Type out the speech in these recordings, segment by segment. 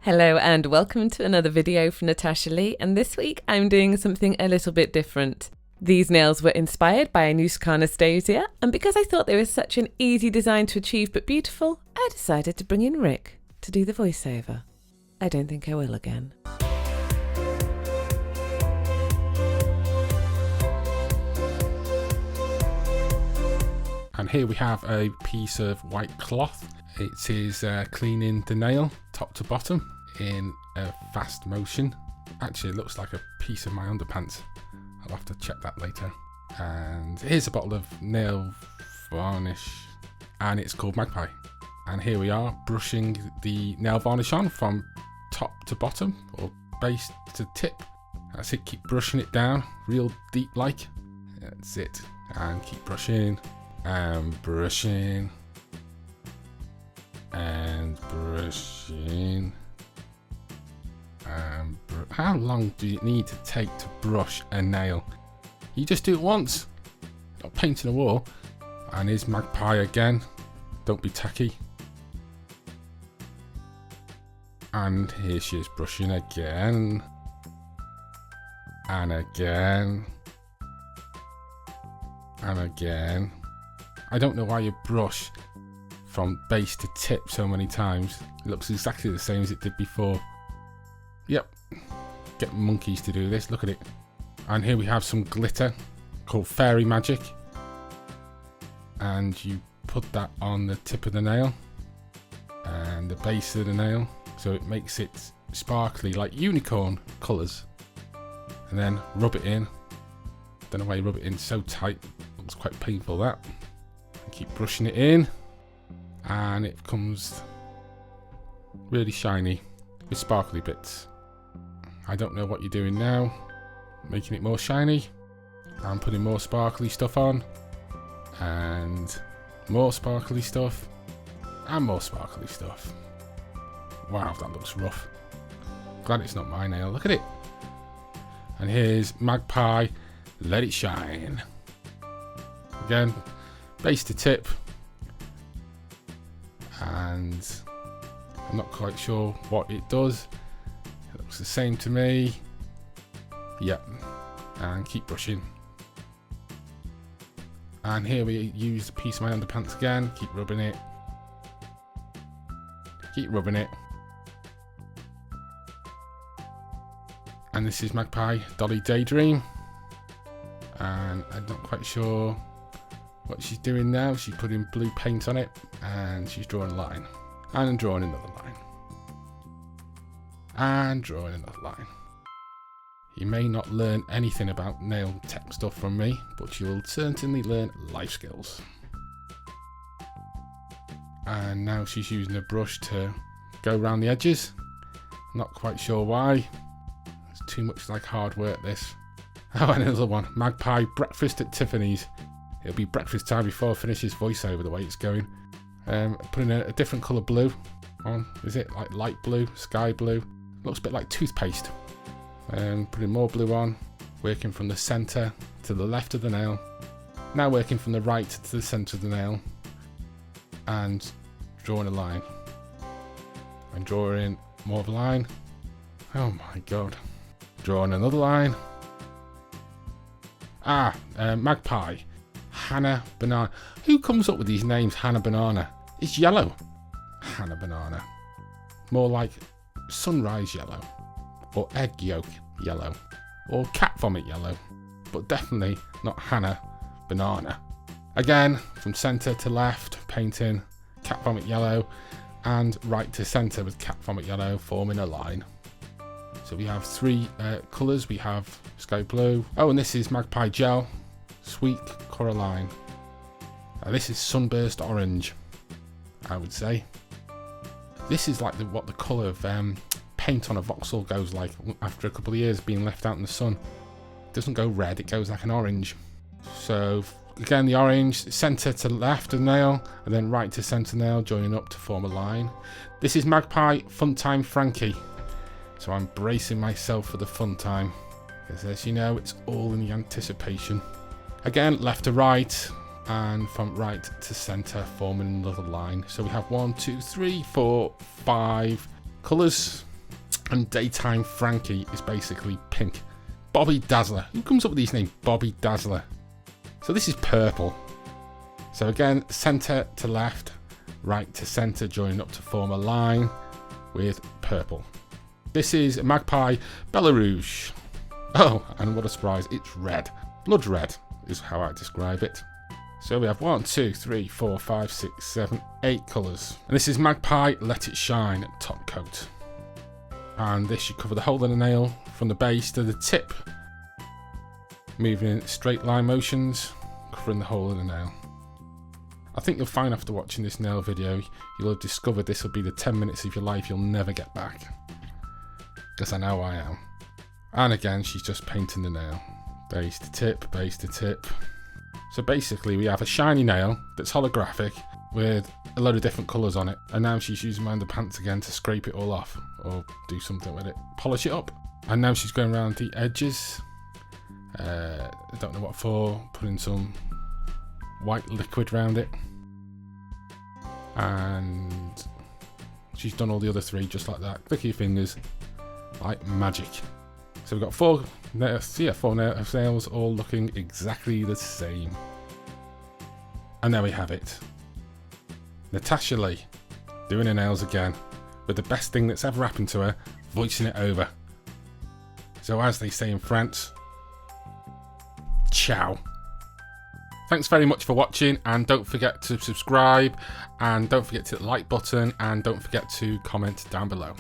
Hello and welcome to another video from Natasha Lee, and this week I'm doing something a little bit different. These nails were inspired by a Nuuska Anastasia, and because I thought they were such an easy design to achieve but beautiful, I decided to bring in Rick to do the voiceover. I don't think I will again. And here we have a piece of white cloth. It is cleaning the nail top to bottom in a fast motion. Actually, it looks like a piece of my underpants. I'll have to check that later. And here's a bottle of nail varnish, and it's called Magpie. And here we are brushing the nail varnish on from top to bottom, or base to tip. That's it, keep brushing it down, real deep like. That's it. And keep brushing, and brushing, and brushing. How long do you need to take to brush a nail? You just do it once. Not painting a wall. And here's Magpie again. Don't be tacky. And here she is brushing again. And again. And again. I don't know why you brush from base to tip so many times. It looks exactly the same as it did before. Yep, get monkeys to do this, look at it. And here we have some glitter called Fairy Magic. And you put that on the tip of the nail and the base of the nail, so it makes it sparkly like unicorn colours. And then rub it in. Don't know why you rub it in so tight, looks quite painful that. And keep brushing it in. And it becomes really shiny with sparkly bits. I don't know what you're doing now. Making it more shiny. I'm putting more sparkly stuff on. And more sparkly stuff. And more sparkly stuff. Wow, that looks rough. Glad it's not my nail. Look at it. And here's Magpie. Let it shine. Again, base to tip. And I'm not quite sure what it does. It looks the same to me. Yep. And keep brushing. And here we use a piece of my underpants again. Keep rubbing it. Keep rubbing it. And this is Magpie Dolly Daydream. And I'm not quite sure what she's doing now. She's putting blue paint on it and she's drawing a line. And drawing another line. And drawing another line. You may not learn anything about nail tech stuff from me, but you'll certainly learn life skills. And now she's using a brush to go around the edges. Not quite sure why. It's too much like hard work, this. Oh, and another one. Magpie Breakfast at Tiffany's. It'll be breakfast time before I finish this voiceover the way it's going. Putting a different colour blue on. Is it like light blue, sky blue? Looks a bit like toothpaste. Putting more blue on. Working from the centre to the left of the nail. Now working from the right to the centre of the nail. And drawing a line. And drawing more of a line. Oh my god. Drawing another line. Magpie. Hannah Banana. Who comes up with these names? Hannah Banana. It's yellow. Hannah Banana. More like sunrise yellow. Or egg yolk yellow. Or cat vomit yellow. But definitely not Hannah Banana. Again, from centre to left, painting cat vomit yellow. And right to centre with cat vomit yellow, forming a line. So we have three colours. We have sky blue. Oh, and this is Magpie Gel. Sweet Coraline. This is Sunburst Orange, I would say. This is like what the colour of paint on a Vauxhall goes like after a couple of years being left out in the sun. It doesn't go red, it goes like an orange. So again, the orange, centre to left of the nail, and then right to centre nail, joining up to form a line. This is Magpie Fun Time Frankie. So I'm bracing myself for the fun time. Because as you know, it's all in the anticipation. Again, left to right, and from right to centre, forming another line. So we have 1, 2, 3, 4, 5 colours. And Daytime Frankie is basically pink. Bobby Dazzler. Who comes up with these names? Bobby Dazzler. So this is purple. So again, centre to left, right to centre, joining up to form a line with purple. This is Magpie Bella Rouge. Oh, and what a surprise, it's red. Blood red is how I describe it. So we have 1, 2, 3, 4, 5, 6, 7, 8 colours. And this is Magpie Let It Shine top coat. And this should cover the whole of the nail from the base to the tip. Moving in straight line motions, covering the whole of the nail. I think you'll find after watching this nail video, you'll have discovered this will be the 10 minutes of your life you'll never get back. Because I know I am. And again, she's just painting the nail. Base to tip, base to tip. So basically we have a shiny nail that's holographic with a load of different colours on it. And now she's using my underpants again to scrape it all off. Or do something with it. Polish it up. And now she's going around the edges. I don't know what for. Putting some white liquid around it. And she's done all the other 3 just like that. Click your fingers. Like magic. So we've got 4 nails all looking exactly the same. And there we have it. Natasha Lee doing her nails again with the best thing that's ever happened to her, voicing it over. So as they say in France, ciao. Thanks very much for watching, and don't forget to subscribe, and don't forget to hit the like button, and don't forget to comment down below.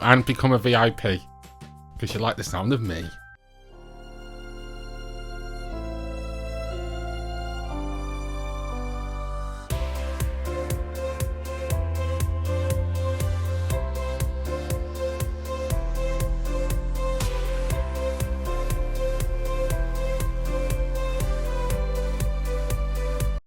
And become a VIP, because you like the sound of me.